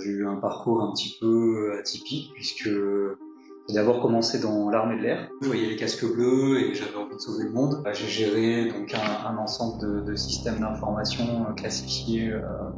J'ai eu un parcours un petit peu atypique puisque j'ai d'abord commencé dans l'armée de l'air. Je voyais les casques bleus et j'avais envie de sauver le monde. J'ai géré donc un ensemble de systèmes d'information classifiés,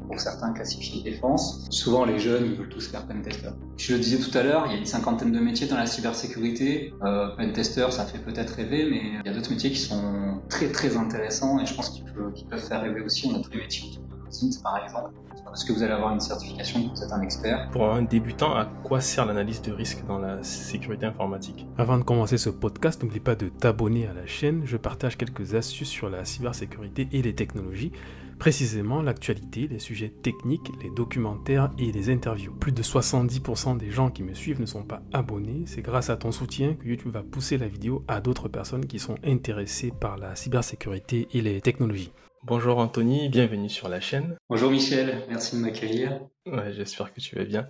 pour certains classifiés défense. Souvent les jeunes ils veulent tous faire pentester. Je le disais tout à l'heure, il y a une cinquantaine de métiers dans la cybersécurité. Pentester ça fait peut-être rêver, mais il y a d'autres métiers qui sont très très intéressants et je pense qu'ils peuvent faire rêver aussi. On a tous les métiers autour de l'OSINT par exemple. Parce que vous allez avoir une certification, que vous êtes un expert. Pour un débutant, à quoi sert l'analyse de risque dans la sécurité informatique? Avant de commencer ce podcast, n'oublie pas de t'abonner à la chaîne. Je partage quelques astuces sur la cybersécurité et les technologies, précisément l'actualité, les sujets techniques, les documentaires et les interviews. Plus de 70% des gens qui me suivent ne sont pas abonnés. C'est grâce à ton soutien que YouTube va pousser la vidéo à d'autres personnes qui sont intéressées par la cybersécurité et les technologies. Bonjour Anthony, bienvenue sur la chaîne. Bonjour Michel, merci de m'accueillir. Ouais, j'espère que tu vas bien.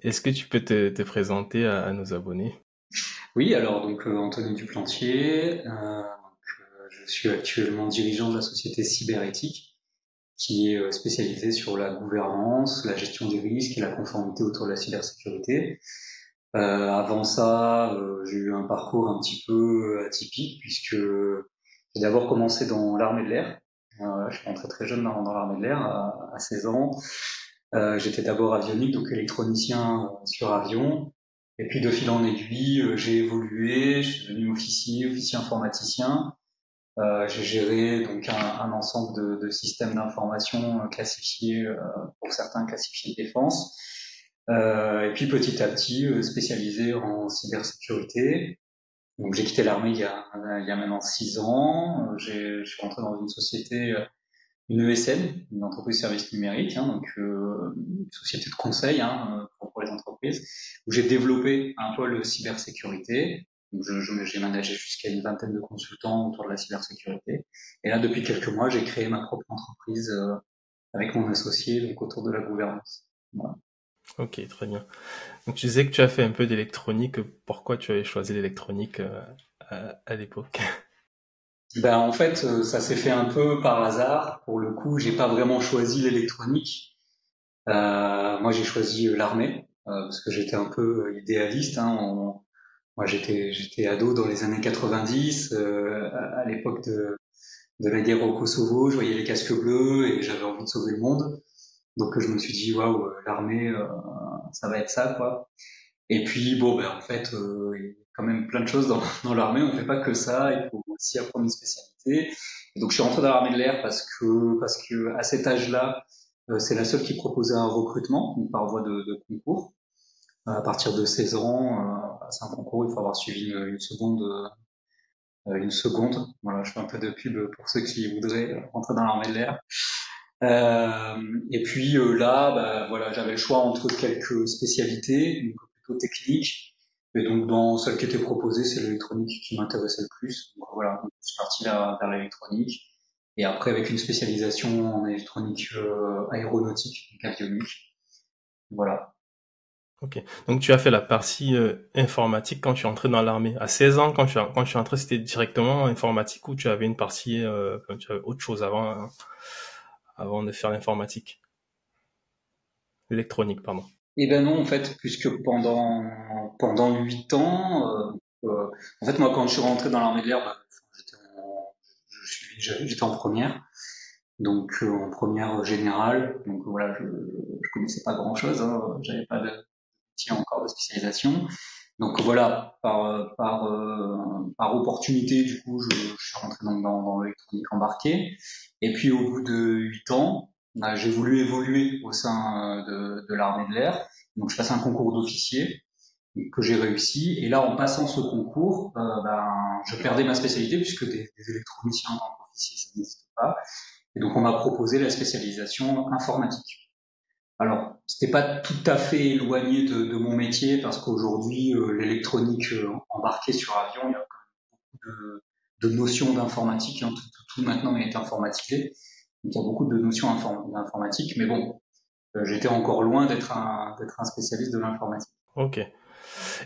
Est-ce que tu peux te présenter à nos abonnés? Oui, alors donc Anthony Duplantier, je suis actuellement dirigeant de la société Cyberéthique qui est spécialisée sur la gouvernance, la gestion des risques et la conformité autour de la cybersécurité. Avant ça, j'ai eu un parcours un petit peu atypique puisque j'ai d'abord commencé dans l'armée de l'air. Je suis rentré très jeune dans l'armée de l'air, à 16 ans. J'étais d'abord avionique, donc électronicien sur avion. Et puis de fil en aiguille, j'ai évolué, je suis devenu officier informaticien. J'ai géré donc un ensemble de systèmes d'information classifiés, pour certains classifiés défense. Et puis petit à petit, spécialisé en cybersécurité. Donc j'ai quitté l'armée il y a maintenant 6 ans. Je suis rentré dans une société, une ESN, une entreprise de services numériques, donc une société de conseil pour les entreprises, où j'ai développé un pôle cybersécurité. Donc j'ai managé jusqu'à une vingtaine de consultants autour de la cybersécurité. Et là, depuis quelques mois, j'ai créé ma propre entreprise avec mon associé, donc autour de la gouvernance. Voilà. Ok, très bien. Donc tu disais que tu as fait un peu d'électronique. Pourquoi tu avais choisi l'électronique à l'époque? Ben en fait, ça s'est fait un peu par hasard. Pour le coup, j'ai pas vraiment choisi l'électronique. Moi, j'ai choisi l'armée parce que j'étais un peu idéaliste. Moi, j'étais ado dans les années 90, à l'époque de la guerre au Kosovo. Je voyais les casques bleus et j'avais envie de sauver le monde. Donc, je me suis dit, waouh, l'armée, ça va être ça, quoi. Et puis, bon, ben en fait, il y a quand même plein de choses dans l'armée. On fait pas que ça. Il faut aussi apprendre une spécialité. Et donc, je suis rentré dans l'armée de l'air parce que à cet âge-là, c'est la seule qui proposait un recrutement, donc par voie de concours. À partir de 16 ans, c'est un concours, il faut avoir suivi une seconde. Voilà, je fais un peu de pub pour ceux qui voudraient rentrer dans l'armée de l'air. Et puis là, bah, voilà, j'avais le choix entre quelques spécialités, donc plutôt techniques. Et donc dans celle qui était proposée, c'est l'électronique qui m'intéressait le plus. Donc voilà, je suis parti vers l'électronique. Et après, avec une spécialisation en électronique aéronautique, donc avionique. Voilà. Ok. Donc tu as fait la partie informatique quand tu es entré dans l'armée. À 16 ans, quand tu es entré, c'était directement informatique ou tu avais une partie, tu avais autre chose avant de faire l'informatique? L'électronique, pardon. Eh ben non, en fait, puisque pendant 8 ans, en fait, moi, quand je suis rentré dans l'armée de l'air, bah, j'étais en première, donc en première générale. Donc voilà, je connaissais pas grand-chose, j'avais pas de métier encore de spécialisation. Donc voilà, par opportunité, du coup, je suis rentré dans l'électronique embarquée. Et puis au bout de 8 ans, j'ai voulu évoluer au sein de l'armée de l'air. Donc je passe un concours d'officier que j'ai réussi. Et là, en passant ce concours, je perdais ma spécialité puisque des électroniciens en tant qu'officier, ça n'existe pas. Et donc on m'a proposé la spécialisation informatique. Alors, c'était pas tout à fait éloigné de mon métier parce qu'aujourd'hui, l'électronique embarquée sur avion, il y a quand même de notions d'informatique. Tout maintenant est informatisé. Donc il y a beaucoup de notions d'informatique. Mais bon, j'étais encore loin d'être un spécialiste de l'informatique. Ok.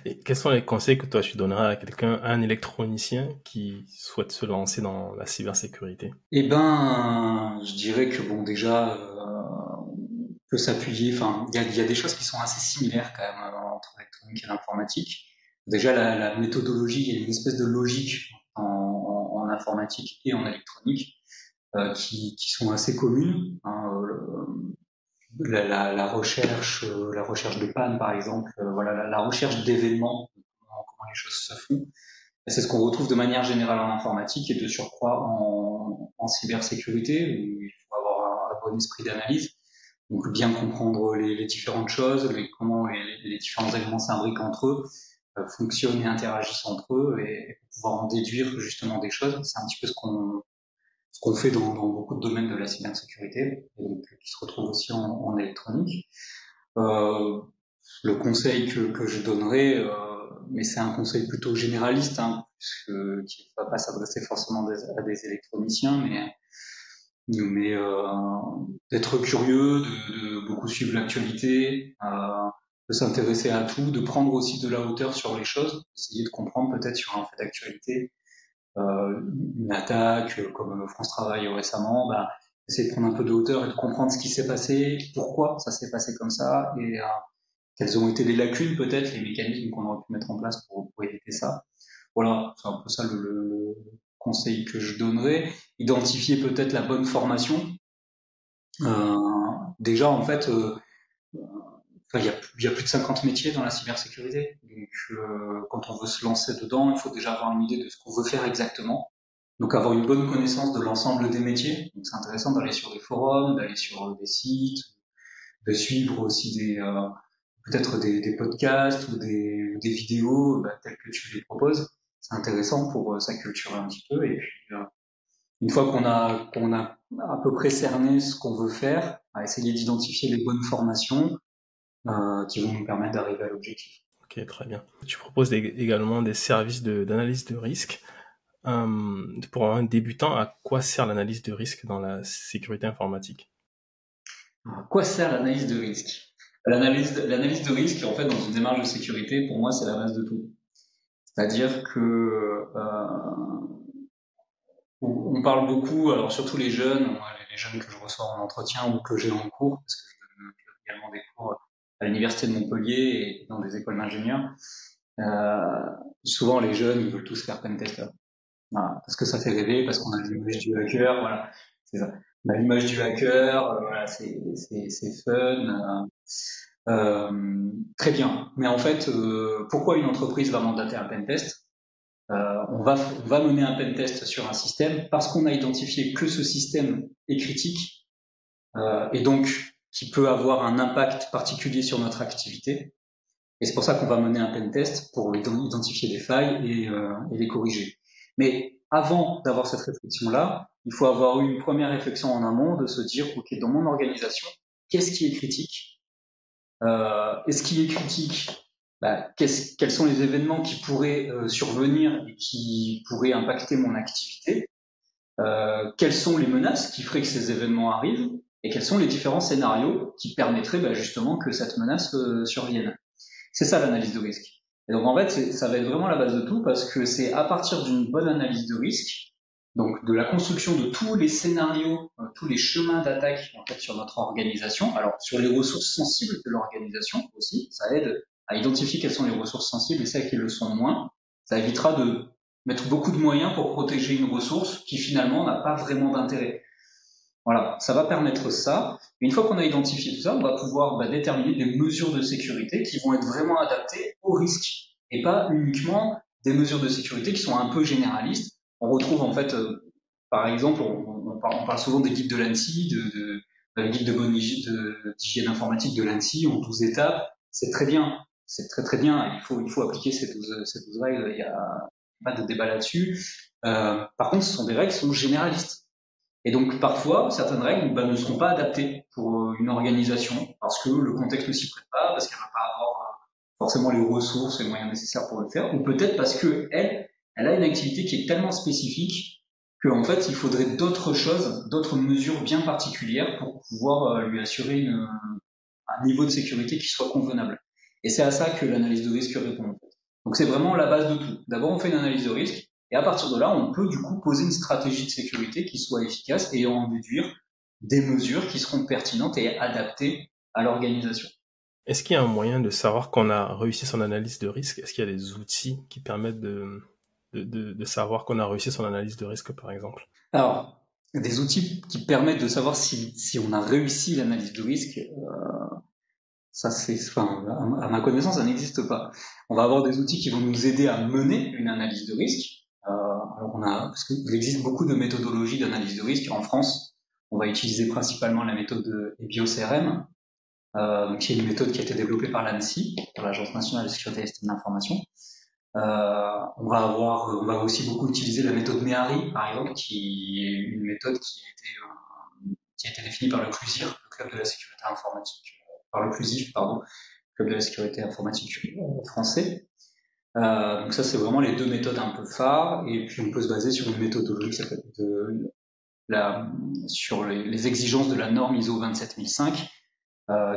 Et quels sont les conseils que toi tu donneras à quelqu'un, à un électronicien qui souhaite se lancer dans la cybersécurité? Eh ben, je dirais que bon, déjà, peut s'appuyer. Enfin, il y a des choses qui sont assez similaires quand même entre l'électronique et l'informatique. Déjà, la méthodologie, il y a une espèce de logique en informatique et en électronique qui sont assez communes. Hein, la recherche de panne, par exemple, voilà, la recherche d'événements, comment les choses se font. C'est ce qu'on retrouve de manière générale en informatique et de surcroît en cybersécurité, où il faut avoir un bon esprit d'analyse. Donc bien comprendre les différentes choses, comment les différents éléments s'imbriquent entre eux, fonctionnent et interagissent entre eux, et pouvoir en déduire justement des choses. C'est un petit peu ce qu'on fait dans beaucoup de domaines de la cybersécurité, et donc qui se retrouve aussi en électronique. Le conseil que je donnerais, mais c'est un conseil plutôt généraliste, hein, qui ne va pas s'adresser forcément à des électroniciens, mais d'être curieux, de beaucoup suivre l'actualité, de s'intéresser à tout, de prendre aussi de la hauteur sur les choses, essayer de comprendre peut-être sur un fait d'actualité, une attaque comme France Travail récemment, essayer de prendre un peu de hauteur et de comprendre ce qui s'est passé, pourquoi ça s'est passé comme ça, et quelles ont été les lacunes peut-être, les mécanismes qu'on aurait pu mettre en place pour éviter ça. Voilà, c'est un peu ça le conseil que je donnerais. Identifier peut-être la bonne formation. Déjà, en fait, il y a plus de 50 métiers dans la cybersécurité. Donc, quand on veut se lancer dedans, il faut déjà avoir une idée de ce qu'on veut faire exactement. Donc, avoir une bonne connaissance de l'ensemble des métiers. Donc, c'est intéressant d'aller sur des forums, d'aller sur des sites, de suivre aussi peut-être des podcasts ou des vidéos telles que tu les proposes. C'est intéressant pour s'acculturer un petit peu. Et puis, une fois qu'on a à peu près cerné ce qu'on veut faire, à essayer d'identifier les bonnes formations qui vont nous permettre d'arriver à l'objectif. Ok, très bien. Tu proposes également des services d'analyse de risque. Pour un débutant, à quoi sert l'analyse de risque dans la sécurité informatique? À quoi sert l'analyse de risque? L'analyse de risque, en fait, dans une démarche de sécurité, pour moi, c'est la base de tout. C'est-à-dire que on parle beaucoup, alors surtout les jeunes que je reçois en entretien ou que j'ai en cours, parce que je donne également des cours à l'université de Montpellier et dans des écoles d'ingénieurs. Souvent, les jeunes, ils veulent tous faire pentester. Voilà, parce que ça fait rêver, parce qu'on a l'image du hacker, voilà, c'est ça. On a l'image du hacker, voilà, c'est fun. Très bien. Mais en fait, pourquoi une entreprise va mandater un pentest? On va mener un pentest sur un système parce qu'on a identifié que ce système est critique et donc qui peut avoir un impact particulier sur notre activité. Et c'est pour ça qu'on va mener un pentest pour identifier des failles et les corriger. Mais avant d'avoir cette réflexion-là, il faut avoir eu une première réflexion en amont de se dire, ok, dans mon organisation, qu'est-ce qui est critique? Et ce qui est critique, quels sont les événements qui pourraient survenir et qui pourraient impacter mon activité? Quelles sont les menaces qui feraient que ces événements arrivent? Et quels sont les différents scénarios qui permettraient justement que cette menace survienne? C'est ça l'analyse de risque. Et donc en fait, ça va être vraiment la base de tout parce que c'est à partir d'une bonne analyse de risque, donc de la construction de tous les scénarios, tous les chemins d'attaque en fait sur notre organisation. Alors sur les ressources sensibles de l'organisation aussi, ça aide à identifier quelles sont les ressources sensibles et celles qui le sont moins. Ça évitera de mettre beaucoup de moyens pour protéger une ressource qui finalement n'a pas vraiment d'intérêt. Voilà, ça va permettre ça. Une fois qu'on a identifié tout ça, on va pouvoir déterminer des mesures de sécurité qui vont être vraiment adaptées au risque et pas uniquement des mesures de sécurité qui sont un peu généralistes. On retrouve en fait, par exemple, on parle souvent des guides de l'ANSSI, de la guide de bonne d'hygiène informatique de l'ANSSI en 12 étapes. C'est très bien, c'est très très bien. Il faut appliquer ces 12 règles. Il y a pas de débat là-dessus. Par contre, ce sont des règles qui sont généralistes. Et donc parfois, certaines règles ne seront pas adaptées pour une organisation parce que le contexte ne s'y prête pas, parce qu'elle ne va pas avoir forcément les ressources et les moyens nécessaires pour le faire, ou peut-être parce que elle a une activité qui est tellement spécifique qu'en fait, il faudrait d'autres choses, d'autres mesures bien particulières pour pouvoir lui assurer un niveau de sécurité qui soit convenable. Et c'est à ça que l'analyse de risque répond en fait. Donc c'est vraiment la base de tout. D'abord, on fait une analyse de risque. Et à partir de là, on peut du coup poser une stratégie de sécurité qui soit efficace et en déduire des mesures qui seront pertinentes et adaptées à l'organisation. Est-ce qu'il y a un moyen de savoir qu'on a réussi son analyse de risque? Est-ce qu'il y a des outils qui permettent de savoir qu'on a réussi son analyse de risque, par exemple? Alors, des outils qui permettent de savoir si on a réussi l'analyse de risque, ça c'est, enfin, à ma connaissance, ça n'existe pas. On va avoir des outils qui vont nous aider à mener une analyse de risque. Alors parce qu'il existe beaucoup de méthodologies d'analyse de risque en France. On va utiliser principalement la méthode EBIO-CRM, qui est une méthode qui a été développée par l'ANSSI, par l'Agence nationale de sécurité des systèmes d'information. On va aussi beaucoup utiliser la méthode MEHARI, par exemple, qui est une méthode qui a été définie par le CLUSIR, le Club de la sécurité informatique, par le CLUSIF, pardon, Club de la sécurité informatique français. Donc ça, c'est vraiment les deux méthodes un peu phares. Et puis on peut se baser sur une méthodologie qui s'appelle sur les exigences de la norme ISO 27005,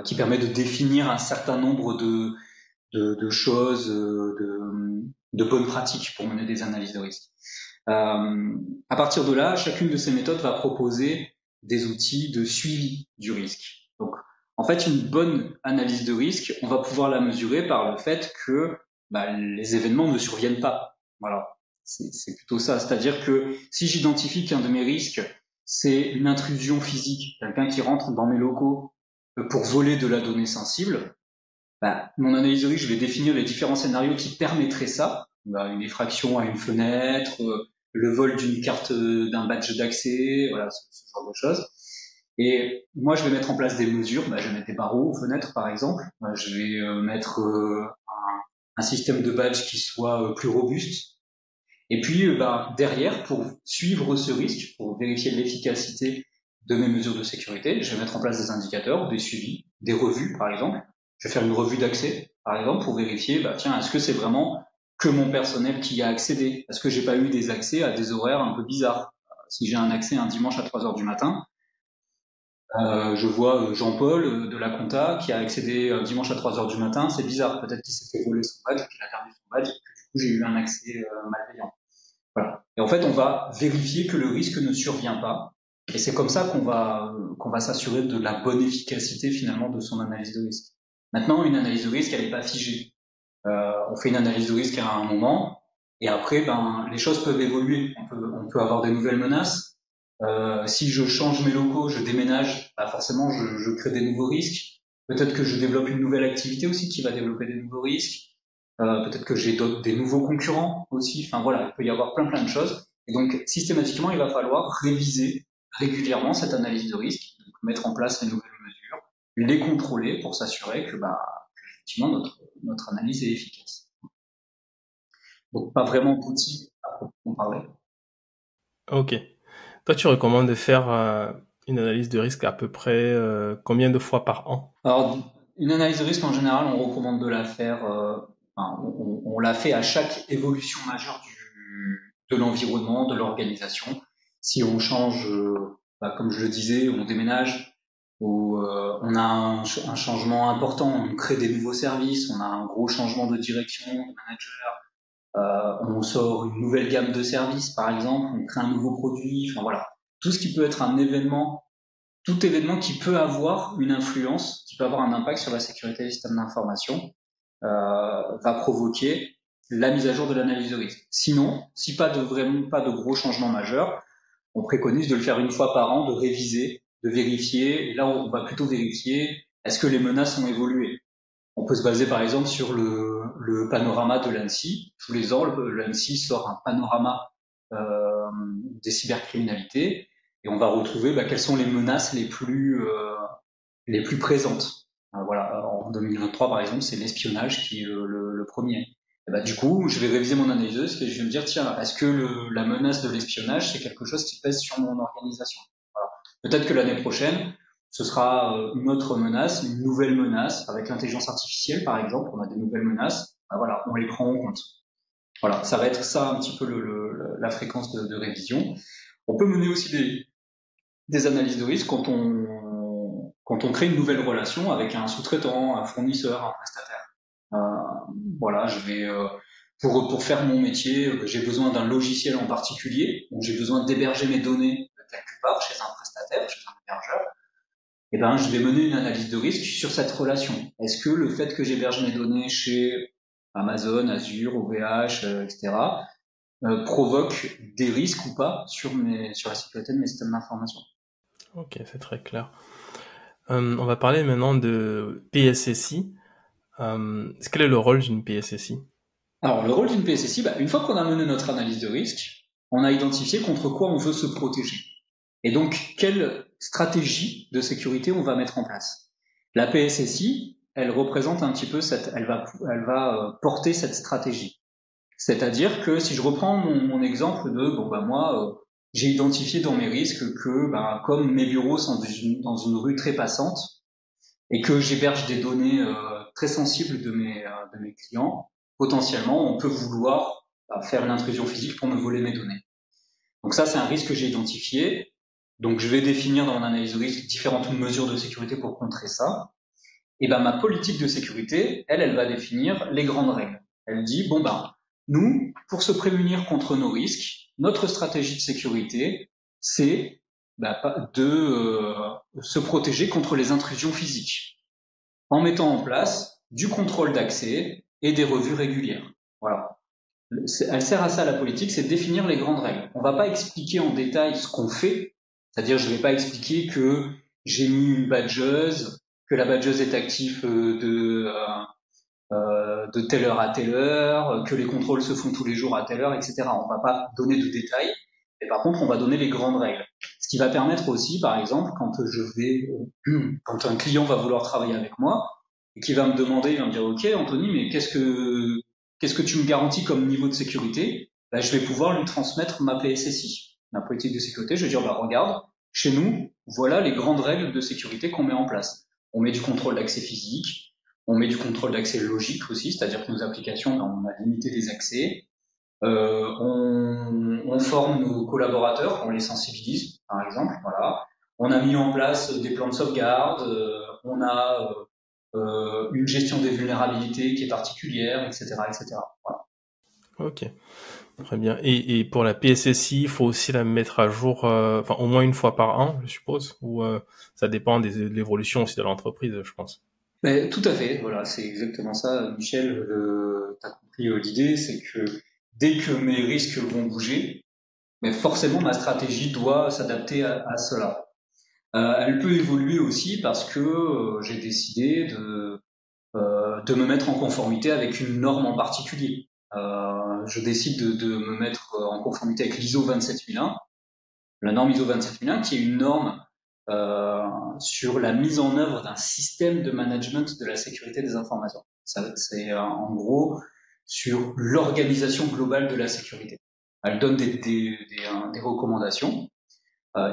qui permet de définir un certain nombre de choses, de bonnes pratiques pour mener des analyses de risque. À partir de là, chacune de ces méthodes va proposer des outils de suivi du risque. Donc, en fait, une bonne analyse de risque, on va pouvoir la mesurer par le fait que les événements ne surviennent pas. Voilà, c'est plutôt ça. C'est-à-dire que si j'identifie qu'un de mes risques, c'est une intrusion physique, quelqu'un qui rentre dans mes locaux pour voler de la donnée sensible, mon analyse de risque, je vais définir les différents scénarios qui permettraient ça. Une effraction à une fenêtre, le vol d'une carte, d'un badge d'accès, voilà, ce genre de choses. Et moi, je vais mettre en place des mesures. Je vais mettre des barreaux aux fenêtres, par exemple. Je vais mettre un système de badge qui soit plus robuste. Et puis, derrière, pour suivre ce risque, pour vérifier l'efficacité de mes mesures de sécurité, je vais mettre en place des indicateurs, des suivis, des revues, par exemple. Je vais faire une revue d'accès, par exemple, pour vérifier, est-ce que c'est vraiment que mon personnel qui y a accédé? Est-ce que j'ai pas eu des accès à des horaires un peu bizarres? Si j'ai un accès un dimanche à 3h du matin, je vois Jean-Paul de la compta qui a accédé dimanche à 3h du matin, c'est bizarre. Peut-être qu'il s'est fait voler son badge, qu'il a perdu son badge, et que du coup j'ai eu un accès malveillant. Voilà. Et en fait, on va vérifier que le risque ne survient pas. Et c'est comme ça qu'on va s'assurer de la bonne efficacité finalement de son analyse de risque. Maintenant, une analyse de risque, elle n'est pas figée. On fait une analyse de risque à un moment, et après, les choses peuvent évoluer. On peut avoir des nouvelles menaces. Si je change mes locaux, je déménage, forcément, je crée des nouveaux risques. Peut-être que je développe une nouvelle activité aussi qui va développer des nouveaux risques. Peut-être que j'ai des nouveaux concurrents aussi. Enfin voilà, il peut y avoir plein de choses. Et donc, systématiquement, il va falloir réviser régulièrement cette analyse de risque, donc mettre en place les nouvelles mesures, les contrôler pour s'assurer que effectivement notre analyse est efficace. Donc pas vraiment d'outils à proprement parler. Ok. Toi, tu recommandes de faire une analyse de risque à peu près combien de fois par an? Alors, une analyse de risque en général, on recommande de la faire. On la fait à chaque évolution majeure de l'environnement, de l'organisation. Si on change, comme je le disais, on déménage, ou on a un changement important, on crée des nouveaux services, on a un gros changement de direction, de manager, on sort une nouvelle gamme de services, par exemple, on crée un nouveau produit, enfin voilà. Tout ce qui peut être tout événement qui peut avoir une influence, qui peut avoir un impact sur la sécurité des systèmes d'information, va provoquer la mise à jour de l'analyse de risque. Sinon, si vraiment pas de gros changements majeurs, on préconise de le faire une fois par an, de réviser, de vérifier. Et là, on va plutôt vérifier est-ce que les menaces ont évolué. On peut se baser par exemple sur le panorama de l'ANSSI. Tous les ans, l'ANSSI sort un panorama des cybercriminalités et on va retrouver quelles sont les menaces les plus présentes. Voilà, en 2023 par exemple, c'est l'espionnage qui est le premier. Et du coup, je vais réviser mon analyse et je vais me dire tiens, est-ce que la menace de l'espionnage c'est quelque chose qui pèse sur mon organisation? Voilà. Peut-être que l'année prochaine, ce sera une autre menace, une nouvelle menace avec l'intelligence artificielle par exemple. On a des nouvelles menaces, voilà, on les prend en compte. Voilà, ça va être ça un petit peu la fréquence de révision. On peut mener aussi des analyses de risque quand on crée une nouvelle relation avec un sous-traitant, un fournisseur, un prestataire. Voilà, je vais pour faire mon métier, j'ai besoin d'un logiciel en particulier, donc j'ai besoin d'héberger mes données quelque part chez un prestataire, chez un hébergeur. eh ben, je vais mener une analyse de risque sur cette relation. Est-ce que le fait que j'héberge mes données chez Amazon, Azure, OVH, etc., provoque des risques ou pas sur la sécurité de mes systèmes d'information? Ok, c'est très clair. On va parler maintenant de PSSI. Quel est le rôle d'une PSSI? Alors, le rôle d'une PSSI, une fois qu'on a mené notre analyse de risque, on a identifié contre quoi on veut se protéger. Et donc, quelle stratégie de sécurité on va mettre en place. La PSSI, elle représente un petit peu elle va porter cette stratégie. C'est-à-dire que si je reprends mon exemple de, moi, j'ai identifié dans mes risques que, comme mes bureaux sont dans une rue très passante et que j'héberge des données très sensibles de mes clients, potentiellement, on peut vouloir faire une intrusion physique pour me voler mes données. Donc ça, c'est un risque que j'ai identifié. Donc je vais définir dans mon analyse de risque différentes mesures de sécurité pour contrer ça. Et ma politique de sécurité, elle va définir les grandes règles. Elle dit, nous, pour se prémunir contre nos risques, notre stratégie de sécurité, c'est de se protéger contre les intrusions physiques, en mettant en place du contrôle d'accès et des revues régulières. Voilà. Elle sert à ça, la politique, c'est de définir les grandes règles. On va pas expliquer en détail ce qu'on fait, c'est-à-dire je vais pas expliquer que j'ai mis une badgeuse, que la badgeuse est active de telle heure à telle heure, que les contrôles se font tous les jours à telle heure, etc. On va pas donner de détails, mais par contre on va donner les grandes règles. Ce qui va permettre aussi, par exemple, quand un client va vouloir travailler avec moi et qui va me demander, il va me dire, ok Anthony, mais qu'est-ce que tu me garantis comme niveau de sécurité? Je vais pouvoir lui transmettre ma PSSI, ma politique de sécurité. Je vais dire, regarde, chez nous, voilà les grandes règles de sécurité qu'on met en place. On met du contrôle d'accès physique, on met du contrôle d'accès logique aussi, c'est-à-dire que nos applications, on a limité les accès. On forme nos collaborateurs, on les sensibilise, par exemple. Voilà. On a mis en place des plans de sauvegarde, on a une gestion des vulnérabilités qui est particulière, etc., etc. Voilà. Ok, très bien. Et pour la PSSI, il faut aussi la mettre à jour, au moins une fois par an, je suppose, ou ça dépend de l'évolution aussi de l'entreprise, je pense. Tout à fait, voilà, c'est exactement ça, Michel. T'as compris l'idée, c'est que dès que mes risques vont bouger, mais forcément ma stratégie doit s'adapter à cela. Elle peut évoluer aussi parce que j'ai décidé de me mettre en conformité avec une norme en particulier. Je décide de me mettre en conformité avec l'ISO 27001, la norme ISO 27001 qui est une norme sur la mise en œuvre d'un système de management de la sécurité des informations. C'est en gros sur l'organisation globale de la sécurité. Elle donne des recommandations.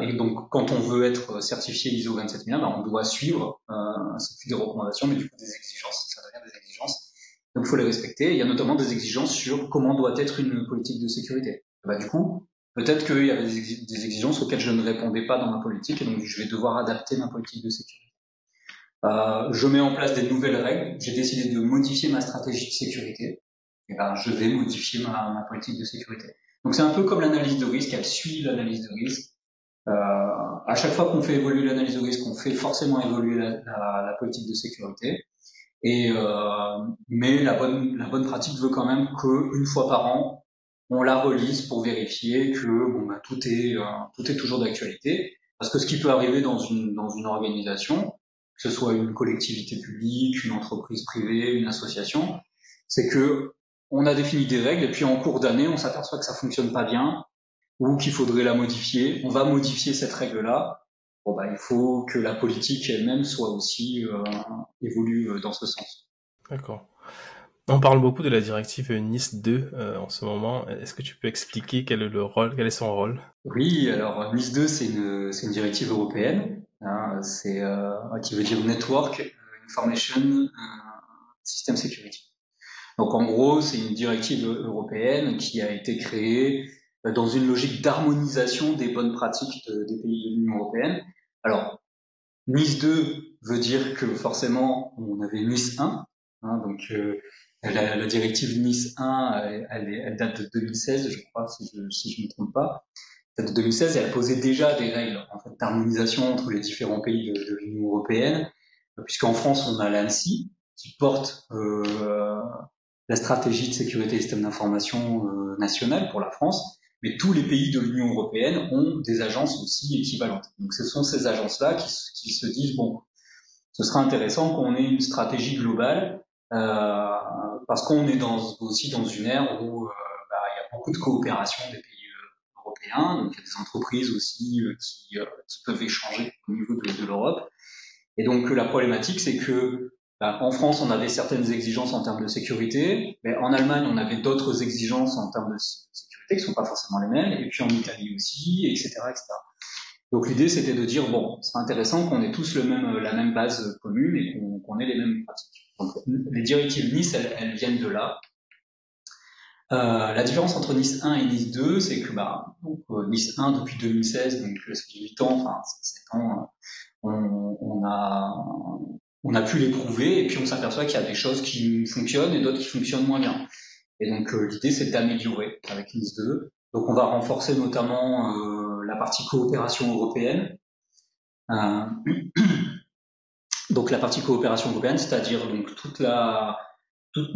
Et donc, quand on veut être certifié ISO 27001, on doit suivre, c'est plus des recommandations, mais du coup des exigences, ça devient des exigences. Donc, il faut les respecter. Il y a notamment des exigences sur comment doit être une politique de sécurité. Du coup, peut-être qu'il y avait des exigences auxquelles je ne répondais pas dans ma politique, et donc je vais devoir adapter ma politique de sécurité. Je mets en place des nouvelles règles. J'ai décidé de modifier ma stratégie de sécurité. Et je vais modifier ma politique de sécurité. Donc, c'est un peu comme l'analyse de risque. Elle suit l'analyse de risque. À chaque fois qu'on fait évoluer l'analyse de risque, on fait forcément évoluer la politique de sécurité. Mais la bonne pratique veut quand même qu'une fois par an, on la relise pour vérifier que tout est toujours d'actualité. Parce que ce qui peut arriver dans une organisation, que ce soit une collectivité publique, une entreprise privée, une association, c'est que on a défini des règles et puis en cours d'année, on s'aperçoit que ça fonctionne pas bien ou qu'il faudrait la modifier. On va modifier cette règle-là. Il faut que la politique elle-même soit aussi évolue dans ce sens. D'accord. On parle beaucoup de la directive NIS 2 en ce moment. Est-ce que tu peux expliquer quel est son rôle? Oui, alors NIS 2 c'est une directive européenne, qui veut dire Network Information System Security. Donc en gros, c'est une directive européenne qui a été créée dans une logique d'harmonisation des bonnes pratiques des pays de l'Union européenne. Alors, NIS 2 veut dire que forcément, on avait NIS 1, donc la directive NIS 1, elle date de 2016, je crois, si je ne me trompe pas. Celle de 2016, elle posait déjà des règles en fait, d'harmonisation entre les différents pays de l'Union européenne, puisqu'en France, on a l'ANSSI qui porte la stratégie de sécurité des systèmes d'information nationale pour la France, mais tous les pays de l'Union européenne ont des agences aussi équivalentes. Donc ce sont ces agences-là qui se disent, bon, ce serait intéressant qu'on ait une stratégie globale, parce qu'on est aussi dans une ère où il y a beaucoup de coopération des pays européens, donc il y a des entreprises aussi qui peuvent échanger au niveau de l'Europe. Et donc la problématique, c'est que en France, on avait certaines exigences en termes de sécurité, mais en Allemagne, on avait d'autres exigences en termes de sécurité qui sont pas forcément les mêmes, et puis en Italie aussi, etc., etc. Donc l'idée, c'était de dire, bon, c'est intéressant qu'on ait tous la même base commune et qu'on ait les mêmes pratiques. Donc les directives Nice, elles viennent de là. La différence entre Nice 1 et Nice 2, c'est que Nice 1 depuis 2016, donc ça fait 8 ans, enfin 7 ans, on a pu les prouver et puis on s'aperçoit qu'il y a des choses qui fonctionnent et d'autres qui fonctionnent moins bien. Et donc l'idée, c'est d'améliorer avec Nice 2. Donc on va renforcer notamment la partie coopération européenne. Donc la partie coopération européenne, c'est-à-dire donc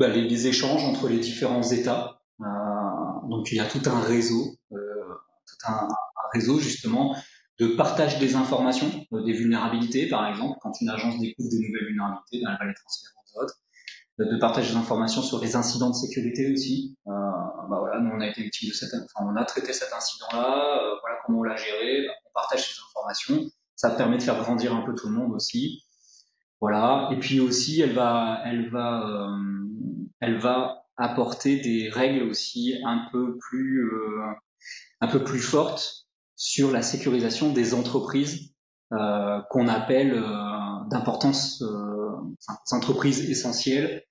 les échanges entre les différents États. Donc il y a tout un réseau, justement de partage des informations, des vulnérabilités par exemple. Quand une agence découvre des nouvelles vulnérabilités, elle va les transférer aux autres. De partage des informations sur les incidents de sécurité aussi. Voilà, nous on a été victime on a traité cet incident-là. Voilà comment on l'a géré. On partage ces informations. Ça permet de faire grandir un peu tout le monde aussi. Voilà. Et puis aussi, elle va apporter des règles aussi un peu plus fortes sur la sécurisation des entreprises qu'on appelle d'importance, les entreprises essentielles,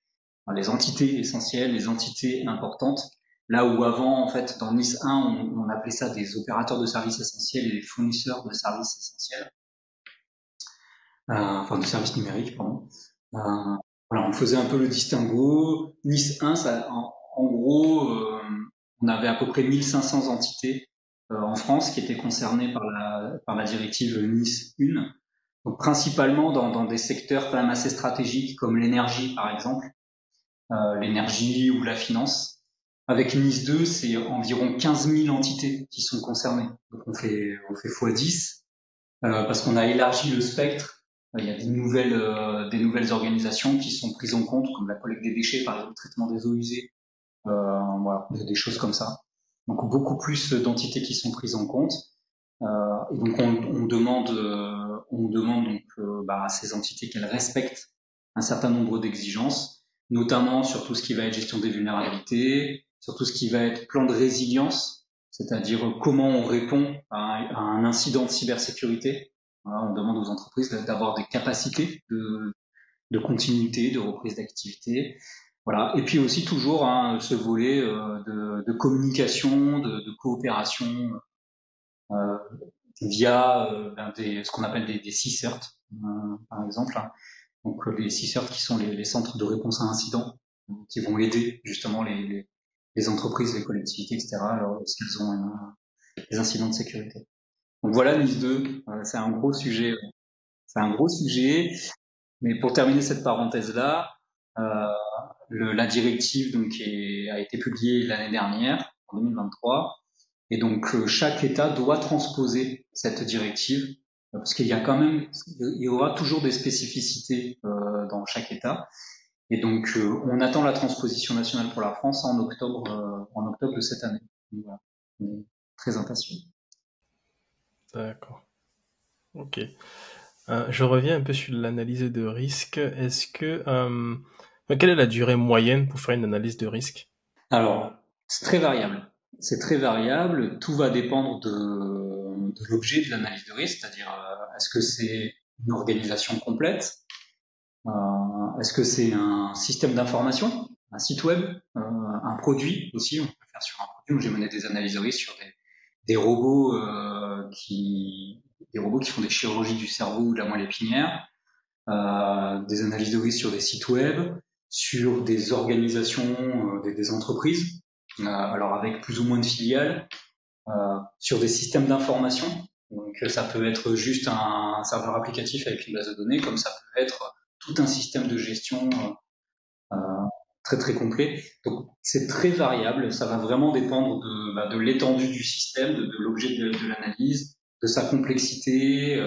les entités essentielles, les entités importantes. Là où avant, en fait, dans Nice 1, on appelait ça des opérateurs de services essentiels et des fournisseurs de services essentiels. De services numériques, pardon. Voilà, on faisait un peu le distinguo. Nice 1, en gros, on avait à peu près 1500 entités en France qui étaient concernées par la directive Nice 1. Donc, principalement dans des secteurs quand même assez stratégiques comme l'énergie, par exemple, l'énergie ou la finance. Avec Nice 2, c'est environ 15 000 entités qui sont concernées. Donc, on fait x10 parce qu'on a élargi le spectre. Il y a des nouvelles organisations qui sont prises en compte, comme la collecte des déchets, par exemple, le traitement des eaux usées, voilà, des choses comme ça. Donc beaucoup plus d'entités qui sont prises en compte. Et donc on demande donc à ces entités qu'elles respectent un certain nombre d'exigences, notamment sur tout ce qui va être gestion des vulnérabilités, sur tout ce qui va être plan de résilience, c'est-à-dire comment on répond à un incident de cybersécurité. Voilà, on demande aux entreprises d'avoir des capacités de continuité, de reprise d'activité. Voilà. Et puis aussi toujours ce volet de communication, de coopération via ce qu'on appelle des CSIRT, par exemple. Donc les CSIRT qui sont les centres de réponse à incidents, qui vont aider justement les entreprises, les collectivités, etc. lorsqu'elles ont des incidents de sécurité. Donc voilà, Nice 2, c'est un gros sujet. Mais pour terminer cette parenthèse-là, la directive donc a été publiée l'année dernière, en 2023, et donc chaque État doit transposer cette directive, parce qu'il y aura toujours des spécificités dans chaque État, et donc on attend la transposition nationale pour la France en octobre de cette année. Donc, voilà, on est très impatients. D'accord. Ok. Je reviens un peu sur l'analyse de risque. Est-ce que quelle est la durée moyenne pour faire une analyse de risque? Alors, c'est très variable. C'est très variable. Tout va dépendre de l'objet de l'analyse de risque, c'est-à-dire est-ce que c'est une organisation complète, est-ce que c'est un système d'information, un site web, un produit aussi. On peut faire sur un produit. J'ai mené des analyses de risque sur des robots qui font des chirurgies du cerveau ou de la moelle épinière, des analyses de risque sur des sites web, sur des organisations, des entreprises, alors avec plus ou moins de filiales. sur des systèmes d'information. Donc ça peut être juste un serveur applicatif avec une base de données, comme ça peut être tout un système de gestion très très complet. Donc c'est très variable, ça va vraiment dépendre de l'étendue du système, de l'objet de l'analyse, de sa complexité.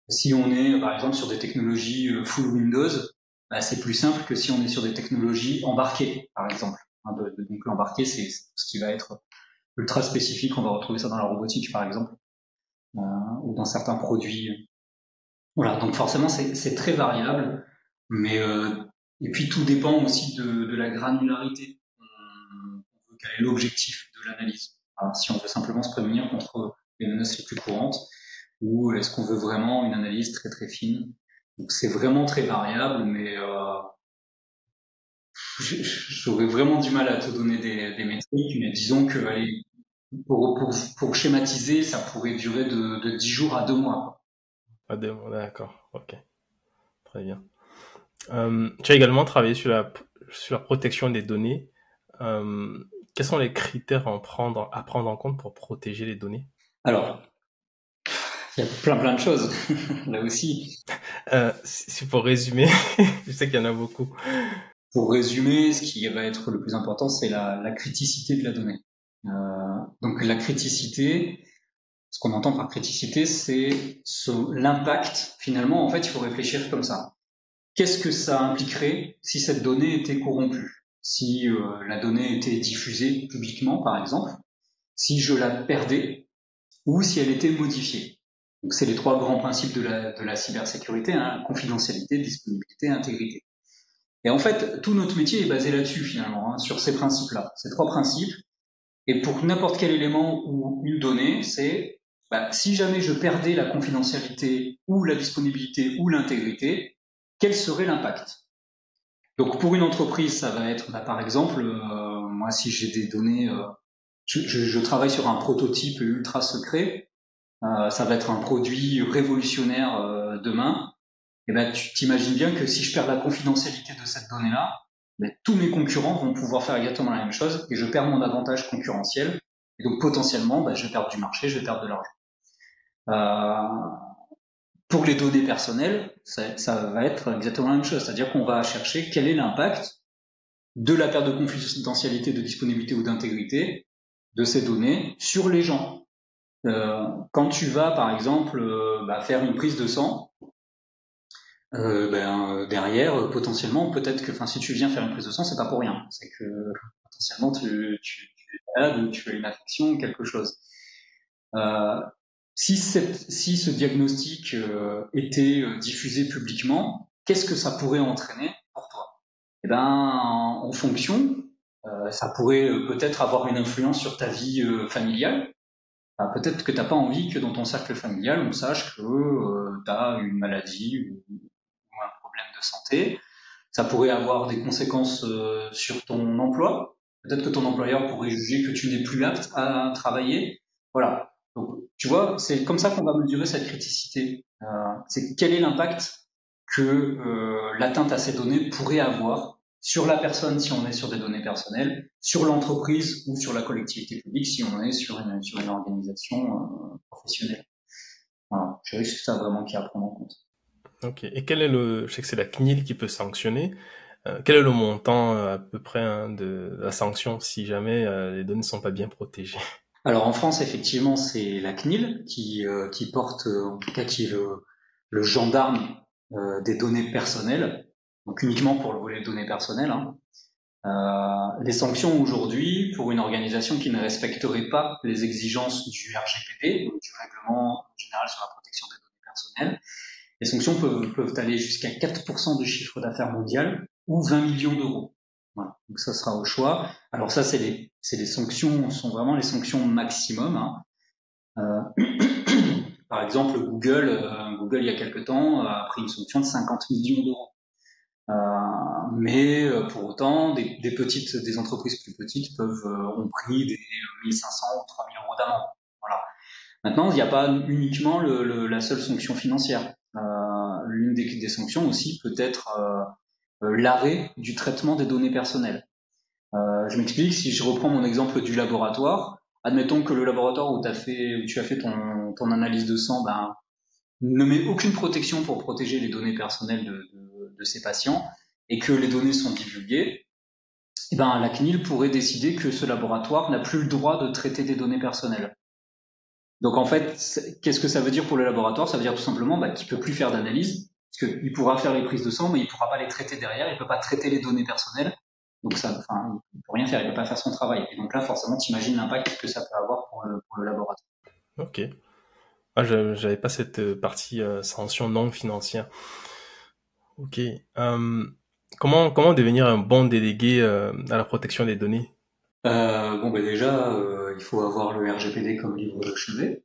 Si on est par exemple sur des technologies full Windows, c'est plus simple que si on est sur des technologies embarquées, par exemple. Donc l'embarqué, c'est ce qui va être ultra spécifique. On va retrouver ça dans la robotique, par exemple, ou dans certains produits. Voilà, donc forcément c'est très variable, mais et puis tout dépend aussi de la granularité. Quel est l'objectif de l'analyse? Alors, si on veut simplement se prémunir contre les menaces les plus courantes, ou est-ce qu'on veut vraiment une analyse très très fine? Donc c'est vraiment très variable, mais j'aurais vraiment du mal à te donner des métriques, mais disons que allez, pour schématiser, ça pourrait durer de 10 jours à 2 mois. Quoi. D'accord, ok, très bien. Tu as également travaillé sur la protection des données. Quels sont les critères à prendre en compte pour protéger les données? Alors, il y a plein de choses, là aussi. Si pour résumer, je sais qu'il y en a beaucoup. Pour résumer, ce qui va être le plus important, c'est la criticité de la donnée. Donc la criticité, ce qu'on entend par criticité, c'est l'impact. Finalement, en fait, il faut réfléchir comme ça. Qu'est-ce que ça impliquerait si cette donnée était corrompue? Si la donnée était diffusée publiquement, par exemple, si je la perdais, ou si elle était modifiée. Donc c'est les trois grands principes de la cybersécurité, hein, confidentialité, disponibilité, intégrité. Et en fait, tout notre métier est basé là-dessus finalement, hein, sur ces principes-là, ces trois principes. Et pour n'importe quel élément ou une donnée, c'est si jamais je perdais la confidentialité ou la disponibilité ou l'intégrité, quel serait l'impact? Donc pour une entreprise, ça va être par exemple, moi si j'ai des données, je travaille sur un prototype ultra secret, ça va être un produit révolutionnaire demain. Et tu t'imagines bien que si je perds la confidentialité de cette donnée-là, tous mes concurrents vont pouvoir faire exactement la même chose et je perds mon avantage concurrentiel. Et donc potentiellement, je vais perdre du marché, je vais perdre de l'argent. Pour les données personnelles, ça va être exactement la même chose. C'est-à-dire qu'on va chercher quel est l'impact de la perte de confidentialité, de disponibilité ou d'intégrité de ces données sur les gens. Quand tu vas, par exemple, faire une prise de sang, derrière, potentiellement, peut-être que, si tu viens faire une prise de sang, c'est pas pour rien. C'est que potentiellement tu es malade ou tu as une infection ou quelque chose. Si ce diagnostic était diffusé publiquement, qu'est-ce que ça pourrait entraîner pour toi? En fonction, ça pourrait peut-être avoir une influence sur ta vie familiale. Peut-être que t'as pas envie que dans ton cercle familial, on sache que tu as une maladie ou un problème de santé. Ça pourrait avoir des conséquences sur ton emploi. Peut-être que ton employeur pourrait juger que tu n'es plus apte à travailler. Voilà. Donc, tu vois, c'est comme ça qu'on va mesurer cette criticité. C'est quel est l'impact que l'atteinte à ces données pourrait avoir sur la personne si on est sur des données personnelles, sur l'entreprise ou sur la collectivité publique si on est sur une organisation professionnelle. Voilà, je dirais que c'est ça vraiment qui est à prendre en compte. Ok. Et je sais que c'est la CNIL qui peut sanctionner. Quel est le montant à peu près de la sanction si jamais les données ne sont pas bien protégées? Alors en France, effectivement, c'est la CNIL qui porte, en tout cas qui est le gendarme des données personnelles, donc uniquement pour le volet données personnelles. Les sanctions aujourd'hui pour une organisation qui ne respecterait pas les exigences du RGPD, donc du Règlement général sur la protection des données personnelles, les sanctions peuvent aller jusqu'à 4% du chiffre d'affaires mondial ou 20 millions d'euros. Voilà. Donc ça sera au choix. Alors ça, c'est les sanctions, sont vraiment les sanctions maximum. Par exemple, Google, il y a quelque temps, a pris une sanction de 50 millions d'euros. Mais pour autant, des entreprises plus petites ont pris des 1500 ou 3000 euros d'amende. Voilà. Maintenant, il n'y a pas uniquement la seule sanction financière. L'une des sanctions aussi peut être l'arrêt du traitement des données personnelles. Je m'explique, si je reprends mon exemple du laboratoire, admettons que le laboratoire où tu as fait ton analyse de sang, ne met aucune protection pour protéger les données personnelles de ces patients et que les données sont divulguées, la CNIL pourrait décider que ce laboratoire n'a plus le droit de traiter des données personnelles. Donc en fait, qu'est-ce que ça veut dire pour le laboratoire? Ça veut dire tout simplement qu'il peut plus faire d'analyse, parce qu'il pourra faire les prises de sang, mais il pourra pas les traiter derrière, il peut pas traiter les données personnelles. Donc il peut rien faire, il peut pas faire son travail. Et donc là, forcément, t'imagines l'impact que ça peut avoir pour le laboratoire. Ok. Ah, j'avais pas cette partie sanction non financière. Ok. Comment devenir un bon délégué à la protection des données? Déjà, il faut avoir le RGPD comme livre de chevet.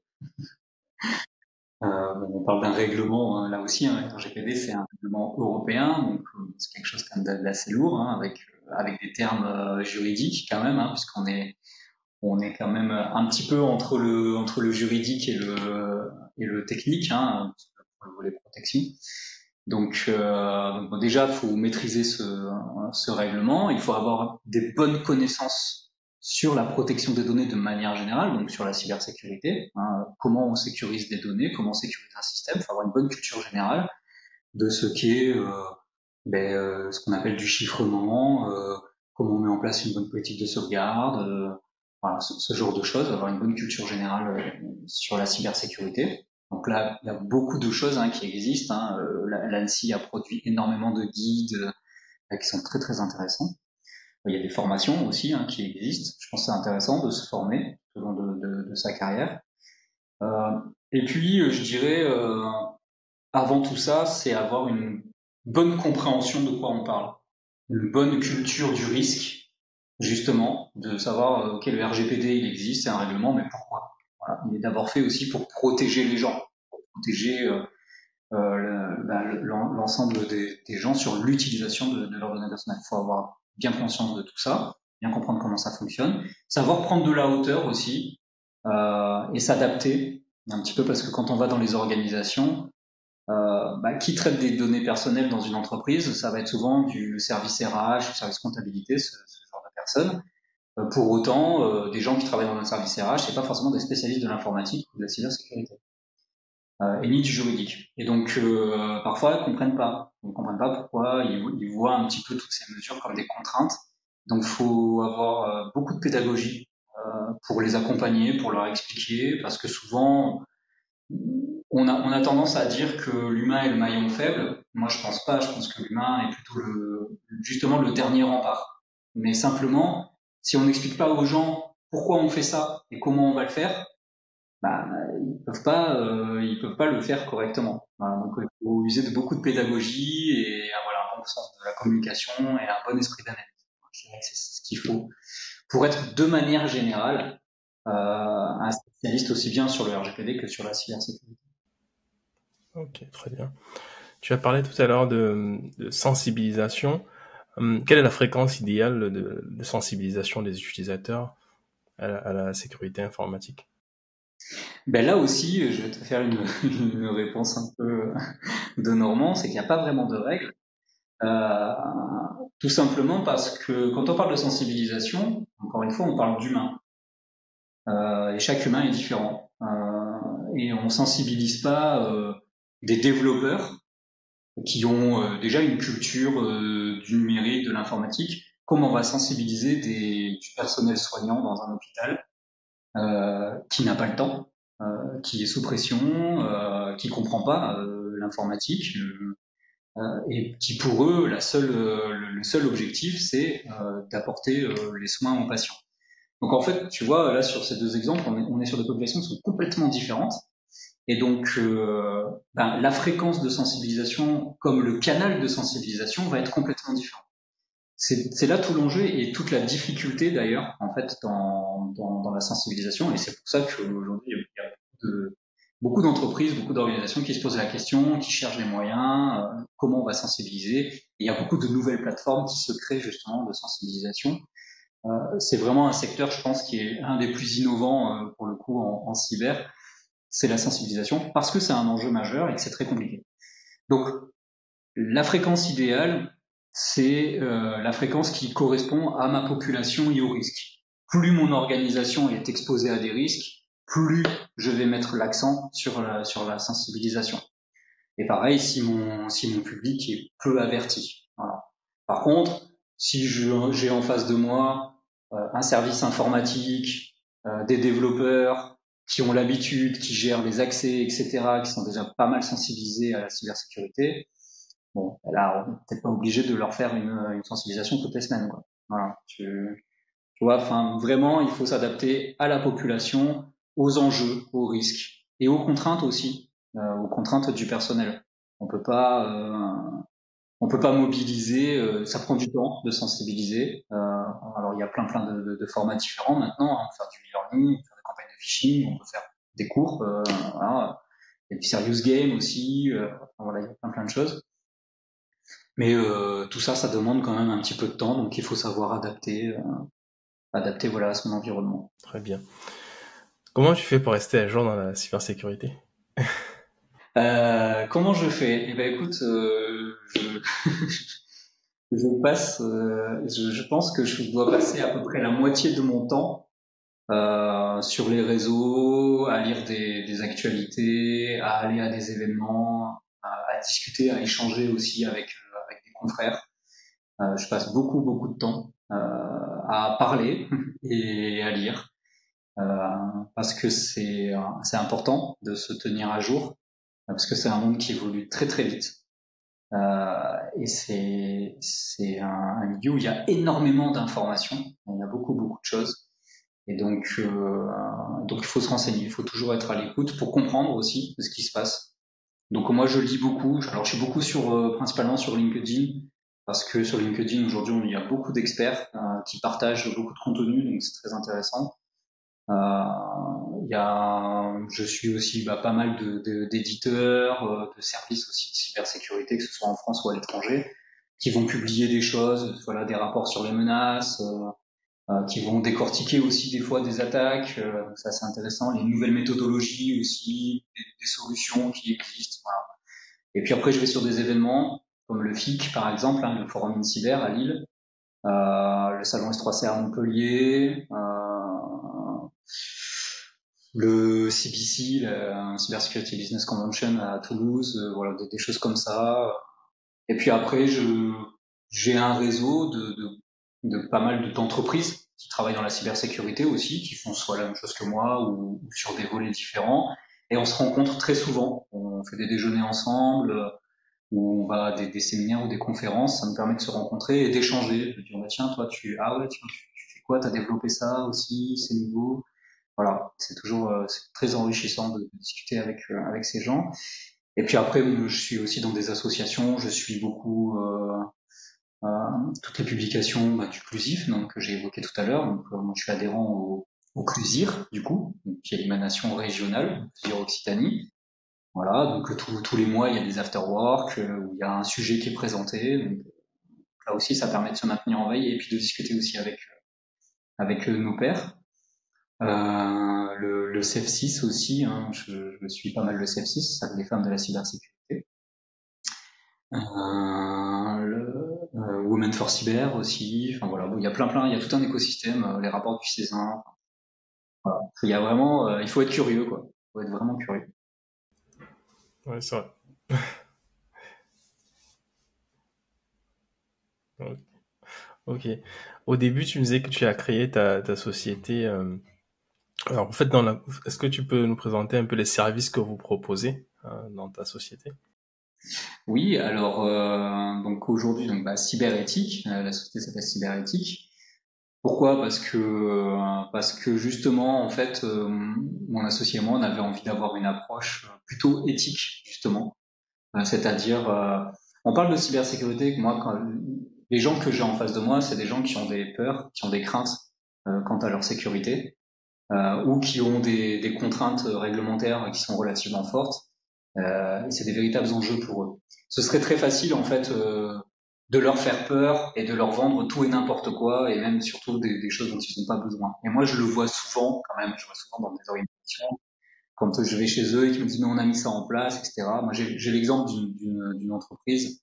On parle d'un règlement, hein, là aussi, hein, le RGPD c'est un règlement européen, donc c'est quelque chose quand même d'assez lourd, hein, avec des termes juridiques quand même, hein, puisqu'on est quand même un petit peu entre le juridique et le technique, hein, pour le volet protection. Donc déjà, il faut maîtriser ce règlement. Il faut avoir des bonnes connaissances sur la protection des données de manière générale, donc sur la cybersécurité, hein, comment on sécurise des données, comment on sécurise un système. Il faut avoir une bonne culture générale de ce qu'est ce qu'on appelle du chiffrement, comment on met en place une bonne politique de sauvegarde, voilà, ce genre de choses, avoir une bonne culture générale sur la cybersécurité. Donc là, il y a beaucoup de choses qui existent. L'ANSSI a produit énormément de guides qui sont très très intéressants. Il y a des formations aussi qui existent. Je pense que c'est intéressant de se former tout au long de sa carrière. Et puis, je dirais, avant tout ça, c'est avoir une bonne compréhension de quoi on parle. Une bonne culture du risque, justement, de savoir, ok, le RGPD, il existe, c'est un règlement, mais pourquoi? Voilà. Il est d'abord fait aussi pour protéger les gens, pour protéger l'ensemble des gens sur l'utilisation de leurs données personnelles. Il faut avoir bien conscience de tout ça, bien comprendre comment ça fonctionne, savoir prendre de la hauteur aussi et s'adapter un petit peu, parce que quand on va dans les organisations, qui traite des données personnelles dans une entreprise, ça va être souvent du service RH, du service comptabilité, ce genre de personnes. Pour autant, des gens qui travaillent dans un service RH, c'est pas forcément des spécialistes de l'informatique ou de la cybersécurité. Et ni du juridique. Et donc parfois ils comprennent pas pourquoi, ils voient un petit peu toutes ces mesures comme des contraintes. Donc faut avoir beaucoup de pédagogie pour les accompagner, pour leur expliquer, parce que souvent on a tendance à dire que l'humain est le maillon faible. Moi je pense pas, je pense que l'humain est plutôt justement le dernier rempart. Mais simplement, si on n'explique pas aux gens pourquoi on fait ça et comment on va le faire, ils peuvent pas le faire correctement. Voilà, donc il faut user de beaucoup de pédagogie et avoir un bon sens de la communication et un bon esprit d'analyse. Je dirais que c'est ce qu'il faut pour être de manière générale un spécialiste aussi bien sur le RGPD que sur la cybersécurité. Ok, très bien. Tu as parlé tout à l'heure de sensibilisation. Quelle est la fréquence idéale de sensibilisation des utilisateurs à la sécurité informatique? Là aussi, je vais te faire une réponse un peu de Normand, c'est qu'il n'y a pas vraiment de règles. Tout simplement parce que quand on parle de sensibilisation, encore une fois, on parle d'humain. Et chaque humain est différent. Et on sensibilise pas des développeurs qui ont déjà une culture du numérique, de l'informatique, comme on va sensibiliser du personnel soignant dans un hôpital qui n'a pas le temps, qui est sous pression, qui comprend pas l'informatique, et qui pour eux le seul objectif c'est d'apporter les soins aux patients. Donc en fait, tu vois, là sur ces deux exemples, on est sur des populations qui sont complètement différentes. Et donc, la fréquence de sensibilisation, comme le canal de sensibilisation, va être complètement différent. C'est là tout l'enjeu et toute la difficulté d'ailleurs, en fait, dans la sensibilisation. Et c'est pour ça qu'aujourd'hui, il y a beaucoup d'entreprises, beaucoup d'organisations qui se posent la question, qui cherchent des moyens, comment on va sensibiliser. Et il y a beaucoup de nouvelles plateformes qui se créent justement de sensibilisation. C'est vraiment un secteur, je pense, qui est un des plus innovants pour le coup en cyber. C'est la sensibilisation parce que c'est un enjeu majeur et que c'est très compliqué. Donc, la fréquence idéale, c'est la fréquence qui correspond à ma population et au risque. plus mon organisation est exposée à des risques, plus je vais mettre l'accent sur la sensibilisation. Et pareil, si mon public est peu averti. Voilà. Par contre, si j'ai en face de moi un service informatique, des développeurs qui ont l'habitude, qui gèrent les accès, etc., qui sont déjà pas mal sensibilisés à la cybersécurité, bon, là, on n'est peut-être pas obligé de leur faire une sensibilisation toutes les semaines, quoi. Voilà. Tu vois, enfin, vraiment, il faut s'adapter à la population, aux enjeux, aux risques et aux contraintes aussi, aux contraintes du personnel. On peut pas mobiliser. Ça prend du temps de sensibiliser. Alors, il y a plein de formats différents maintenant. On peut faire du e-learning, on peut faire des campagnes de phishing, on peut faire des cours. Voilà. Il y a du serious game aussi. Voilà, il y a plein de choses. Mais tout ça, ça demande quand même un petit peu de temps, donc il faut savoir adapter voilà, à son environnement. Très bien. Comment tu fais pour rester à jour dans la cybersécurité? Comment je fais? Eh ben écoute, je pense que je dois passer à peu près la moitié de mon temps sur les réseaux, à lire des actualités, à aller à des événements, à discuter, à échanger aussi avec des confrères. Je passe beaucoup de temps à parler et à lire. Parce que c'est important de se tenir à jour, parce que c'est un monde qui évolue très vite. Et c'est un milieu où il y a énormément d'informations, il y a beaucoup de choses. Et donc il faut se renseigner, il faut toujours être à l'écoute pour comprendre aussi ce qui se passe. Donc moi je lis beaucoup, alors je suis beaucoup principalement sur LinkedIn, parce que sur LinkedIn aujourd'hui il y a beaucoup d'experts qui partagent beaucoup de contenu, donc c'est très intéressant. Je suis aussi pas mal d'éditeurs, de services aussi de cybersécurité, que ce soit en France ou à l'étranger, qui vont publier des choses, voilà, des rapports sur les menaces, qui vont décortiquer aussi des fois des attaques. Ça c'est intéressant, les nouvelles méthodologies aussi, des solutions qui existent. Voilà. Et puis après je vais sur des événements comme le FIC par exemple, le Forum InCyber à Lille, le salon S3C à Montpellier. Le CBC, la Cybersecurity Business Convention à Toulouse, voilà, des choses comme ça. Et puis après, j'ai un réseau de pas mal d'entreprises qui travaillent dans la cybersécurité aussi, qui font soit la même chose que moi ou sur des volets différents. Et on se rencontre très souvent. On fait des déjeuners ensemble, ou on va à des séminaires ou des conférences. Ça nous permet de se rencontrer et d'échanger, de dire tiens, toi tu fais quoi, t'as développé ça aussi, c'est nouveau. Voilà, c'est très enrichissant de discuter avec ces gens. Et puis après, je suis aussi dans des associations, je suis beaucoup toutes les publications du Clusif, donc que j'ai évoqué tout à l'heure. Donc moi, je suis adhérent au Clusir, du coup, qui est l'émanation régionale, Clusir Occitanie. Voilà, donc tous les mois, il y a des afterwork où il y a un sujet qui est présenté. Donc, là aussi, ça permet de se maintenir en veille et puis de discuter aussi avec nos pairs. Le CEF6 aussi, je suis pas mal le CEF6, ça les femmes de la cybersécurité. Women for Cyber aussi, enfin voilà, il y a il y a tout un écosystème, les rapports du CESIN. Voilà. Il y a vraiment, il faut être curieux, quoi. Il faut être vraiment curieux. Ouais, c'est vrai. Ok. Au début, tu me disais que tu as créé ta société. Alors, en fait, est-ce que tu peux nous présenter un peu les services que vous proposez dans ta société? Oui, alors donc aujourd'hui, Cyberéthique, la société s'appelle Cyberéthique. Pourquoi? Parce que justement, en fait, mon associé et moi, on avait envie d'avoir une approche plutôt éthique, justement. C'est-à-dire, on parle de cybersécurité, les gens que j'ai en face de moi, c'est des gens qui ont des peurs, qui ont des craintes quant à leur sécurité, ou qui ont des contraintes réglementaires qui sont relativement fortes. Et c'est des véritables enjeux pour eux. Ce serait très facile, en fait, de leur faire peur et de leur vendre tout et n'importe quoi, et même surtout des choses dont ils n'ont pas besoin. Et moi, je le vois souvent, quand même, je vois souvent dans des organisations, quand je vais chez eux et qu'ils me disent mais on a mis ça en place, etc. Moi, j'ai l'exemple d'une entreprise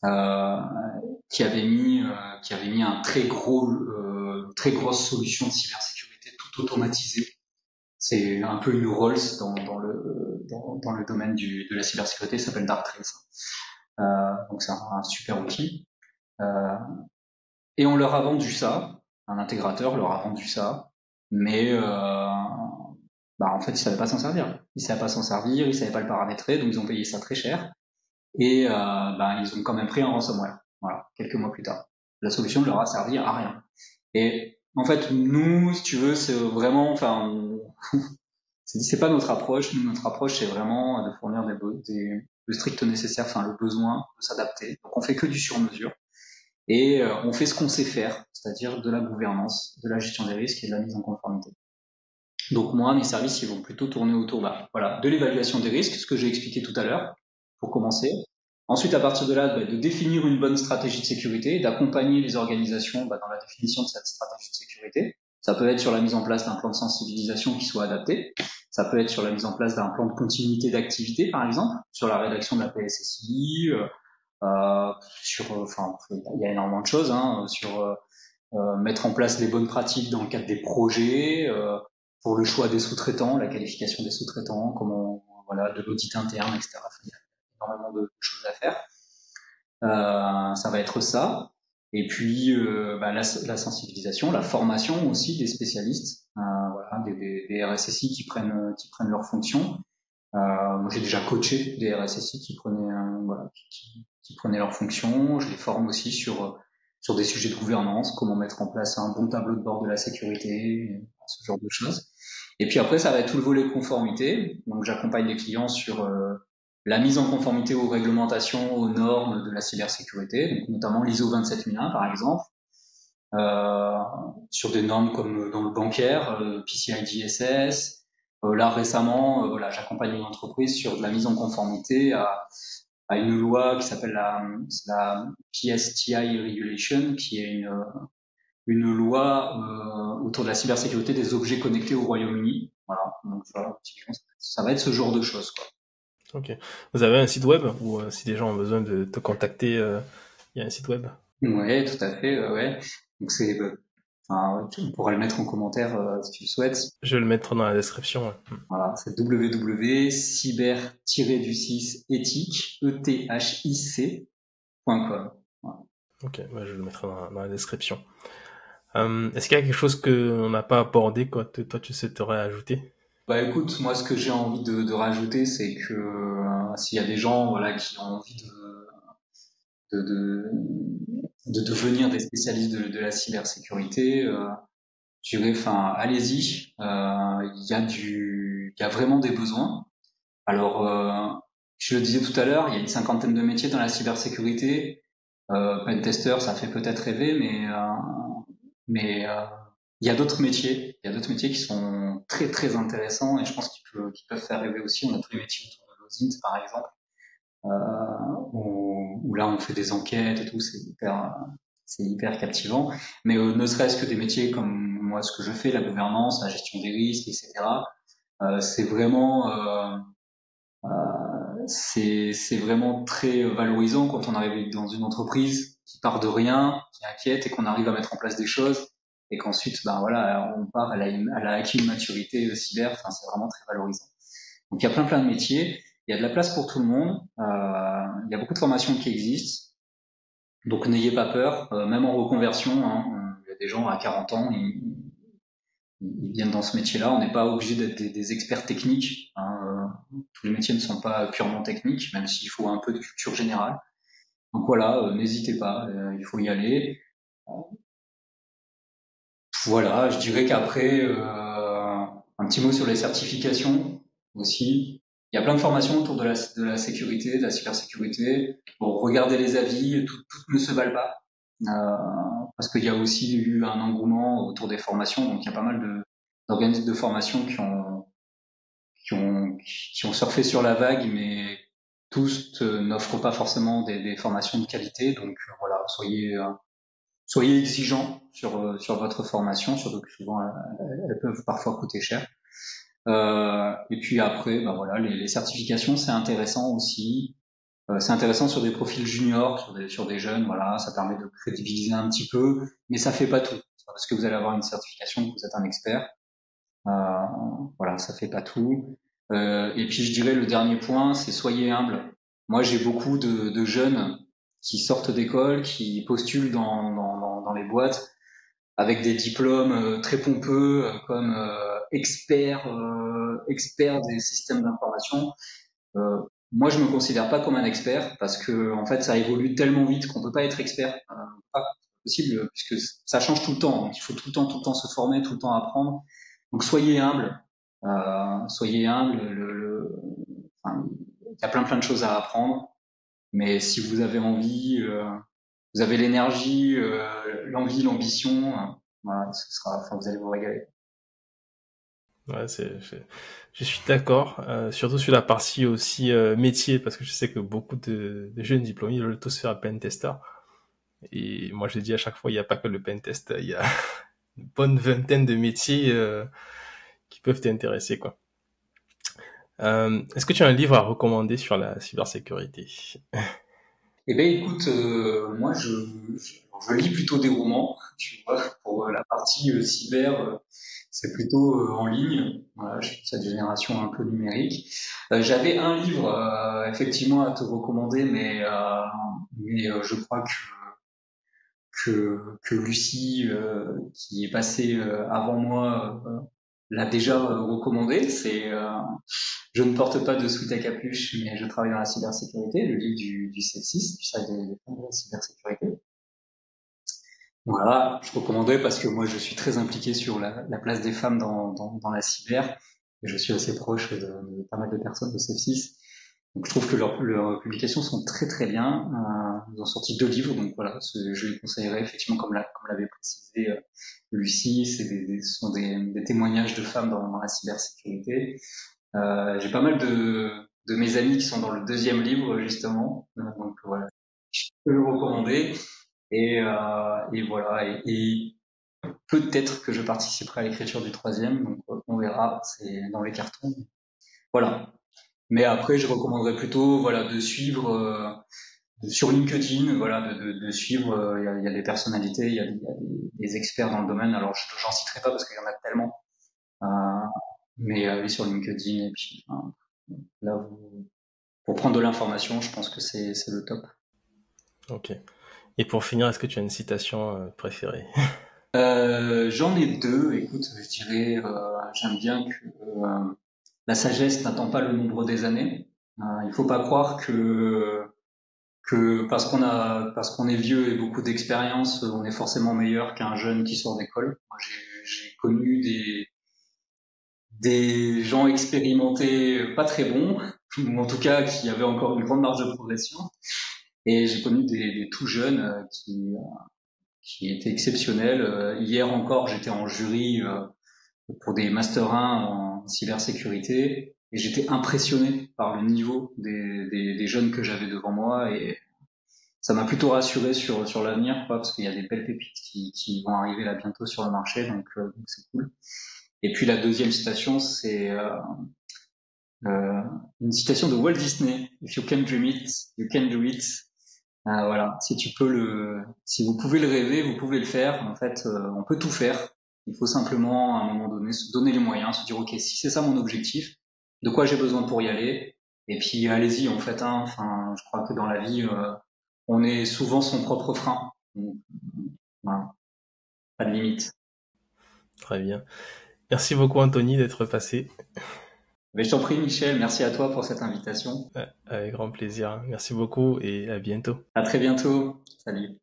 qui avait mis un très très grosse solution de cybersécurité, tout automatisée. C'est un peu une Rolls dans le domaine de la cybersécurité, ça s'appelle Darktrace. Donc c'est un super outil. Et on leur a vendu ça, un intégrateur leur a vendu ça, mais en fait, ils savaient pas s'en servir. Ils savaient pas s'en servir, ils savaient pas le paramétrer, donc ils ont payé ça très cher. Et ils ont quand même pris un ransomware. Voilà, quelques mois plus tard. La solution ne leur a servi à rien. Et en fait, nous, si tu veux, c'est vraiment, c'est pas notre approche. Nous, notre approche, c'est vraiment de fournir le strict nécessaire, le besoin de s'adapter. Donc, on fait que du sur-mesure. Et on fait ce qu'on sait faire, c'est-à-dire de la gouvernance, de la gestion des risques et de la mise en conformité. Donc moi, mes services, ils vont plutôt tourner autour de l'évaluation des risques, ce que j'ai expliqué tout à l'heure, pour commencer. Ensuite, à partir de là, de définir une bonne stratégie de sécurité, d'accompagner les organisations dans la définition de cette stratégie de sécurité. Ça peut être sur la mise en place d'un plan de sensibilisation qui soit adapté. Ça peut être sur la mise en place d'un plan de continuité d'activité, par exemple, sur la rédaction de la PSSI, il y a énormément de choses, sur mettre en place les bonnes pratiques dans le cadre des projets, pour le choix des sous-traitants, la qualification des sous-traitants, de l'audit interne, etc. Il y a énormément de choses à faire. Ça va être ça. Et puis la sensibilisation, la formation aussi des spécialistes, des RSSI qui prennent leurs fonctions. Moi, j'ai déjà coaché des RSSI qui prenaient leurs fonctions. Je les forme aussi sur des sujets de gouvernance, comment mettre en place un bon tableau de bord de la sécurité, ce genre de choses. Et puis après, ça va être tout le volet conformité. Donc, j'accompagne les clients sur la mise en conformité aux réglementations, aux normes de la cybersécurité, donc notamment l'ISO 27001 par exemple, sur des normes comme dans le bancaire, PCI DSS. Là récemment, j'accompagne une entreprise sur de la mise en conformité à une loi qui s'appelle la PSTI Regulation, qui est une loi autour de la cybersécurité des objets connectés au Royaume-Uni. Voilà, donc ça va être ce genre de choses, quoi. Ok. Vous avez un site web ou si des gens ont besoin de te contacter, il y a un site web? Ouais, tout à fait. Ouais. Donc tu pourras le mettre en commentaire si tu le souhaites. Je vais le mettre dans la description. Ouais. Voilà, c'est www.cyber-du6ethic.com. Voilà. Ok, je vais le mettre dans la description. Est-ce qu'il y a quelque chose qu'on n'a pas abordé, toi tu souhaiterais ajouter? Écoute, moi ce que j'ai envie de rajouter, c'est que s'il y a des gens qui ont envie de devenir des spécialistes de la cybersécurité, je dirais, allez-y. Il y a vraiment des besoins. Alors, je le disais tout à l'heure, il y a une 50aine de métiers dans la cybersécurité. Pentester, ça fait peut-être rêver, mais il y a d'autres métiers. Il y a d'autres métiers qui sont très très intéressants et je pense qu'ils peuvent faire rêver aussi. On a tous les métiers autour de l'OSINT, par exemple, où là on fait des enquêtes et tout, c'est hyper captivant. Mais ne serait-ce que des métiers comme moi, ce que je fais, la gouvernance, la gestion des risques, etc. C'est vraiment c'est vraiment très valorisant quand on arrive dans une entreprise qui part de rien, qui est inquiète et qu'on arrive à mettre en place des choses et qu'ensuite on part, elle a acquis une maturité cyber. C'est vraiment très valorisant. Donc il y a plein de métiers, il y a de la place pour tout le monde, il y a beaucoup de formations qui existent. Donc n'ayez pas peur, même en reconversion, il y a des gens à 40 ans, ils viennent dans ce métier-là. On n'est pas obligé d'être des experts techniques. Tous les métiers ne sont pas purement techniques, même s'il faut un peu de culture générale. Donc voilà, n'hésitez pas, il faut y aller. Voilà, je dirais qu'après, un petit mot sur les certifications aussi. Il y a plein de formations autour de la sécurité, de la cybersécurité. Bon, regardez les avis, toutes ne se valent pas. Parce qu'il y a aussi eu un engouement autour des formations, donc il y a pas mal d'organismes de formation qui ont surfé sur la vague, mais tous n'offrent pas forcément des formations de qualité. Donc voilà, soyez exigeants sur votre formation, surtout que souvent elles peuvent parfois coûter cher. Et puis après, les certifications, c'est intéressant aussi. C'est intéressant sur des profils juniors, sur des jeunes, ça permet de crédibiliser un petit peu, mais ça fait pas tout. C'est pas parce que vous allez avoir une certification que vous êtes un expert. Voilà, ça fait pas tout. Et puis je dirais le dernier point, c'est soyez humble. Moi, j'ai beaucoup de jeunes qui sortent d'école, qui postulent dans les boîtes avec des diplômes très pompeux, comme expert des systèmes d'information. Moi, je me considère pas comme un expert parce que en fait, ça évolue tellement vite qu'on peut pas être expert. Pas possible puisque ça change tout le temps. Donc, il faut tout le temps se former, tout le temps apprendre. Donc, soyez humble. Soyez humble. Enfin, il y a plein de choses à apprendre. Mais si vous avez envie, vous avez l'énergie, l'envie, l'ambition, voilà, enfin, vous allez vous régaler. Ouais, je suis d'accord, surtout sur la partie aussi métier, parce que je sais que beaucoup de jeunes diplômés veulent tous faire pentester. Et moi, je dis à chaque fois, il n'y a pas que le pentest, il y a une bonne vingtaine de métiers qui peuvent t'intéresser, quoi. Est-ce que tu as un livre à recommander sur la cybersécurité? Eh ben, écoute, moi, je lis plutôt des romans, tu vois, pour la partie cyber, c'est plutôt en ligne. Voilà, je suis de cette génération un peu numérique. J'avais un livre, effectivement, à te recommander, mais je crois que Lucie, qui est passée avant moi, l'a déjà recommandé. C'est Je ne porte pas de sweat à capuche, mais je travaille dans la cybersécurité, le livre du CEF6, du service des fonds de la cybersécurité. Voilà, je recommandais parce que moi je suis très impliqué sur la place des femmes dans la cyber, et je suis assez proche de pas mal de personnes de CEF6. Donc je trouve que leurs publications sont très très bien. Ils ont sorti 2 livres, donc voilà, je les conseillerais effectivement comme l'avait précisé Lucie, ce sont des témoignages de femmes dans la cybersécurité. J'ai pas mal de mes amis qui sont dans le 2e livre justement, donc voilà, je peux le recommander et voilà et peut-être que je participerai à l'écriture du 3e, donc on verra, c'est dans les cartons. Voilà. Mais après, je recommanderais plutôt voilà de suivre sur LinkedIn, voilà de suivre. Il y a des personnalités, il y a des experts dans le domaine. Alors j'en citerai pas parce qu'il y en a tellement. Mais allez sur LinkedIn et puis là, pour prendre de l'information, je pense que c'est le top. Ok. Et pour finir, est-ce que tu as une citation préférée? J'en ai 2. Écoute, je dirais, j'aime bien que la sagesse n'attend pas le nombre des années. Il faut pas croire que parce qu'on est vieux et beaucoup d'expérience, on est forcément meilleur qu'un jeune qui sort d'école. Moi, j'ai connu des gens expérimentés pas très bons, ou en tout cas qui avaient encore une grande marge de progression. Et j'ai connu des tout jeunes qui étaient exceptionnels. Hier encore, j'étais en jury pour des Master 1 en cybersécurité et j'étais impressionné par le niveau des jeunes que j'avais devant moi et ça m'a plutôt rassuré sur l'avenir, quoi, parce qu'il y a des belles pépites qui vont arriver là bientôt sur le marché, donc c'est cool. Et puis la 2e citation, c'est une citation de Walt Disney. If you can dream it, you can do it. Voilà, si vous pouvez le rêver, vous pouvez le faire. En fait, on peut tout faire. Il faut simplement, à un moment donné, se donner les moyens, se dire, ok, si c'est ça mon objectif, de quoi j'ai besoin pour y aller, et puis allez-y, en fait. Enfin, je crois que dans la vie, on est souvent son propre frein. Donc, voilà, pas de limite. Très bien. Merci beaucoup, Anthony, d'être passé. Mais je t'en prie, Michel, merci à toi pour cette invitation. Avec grand plaisir. Merci beaucoup et à bientôt. À très bientôt. Salut.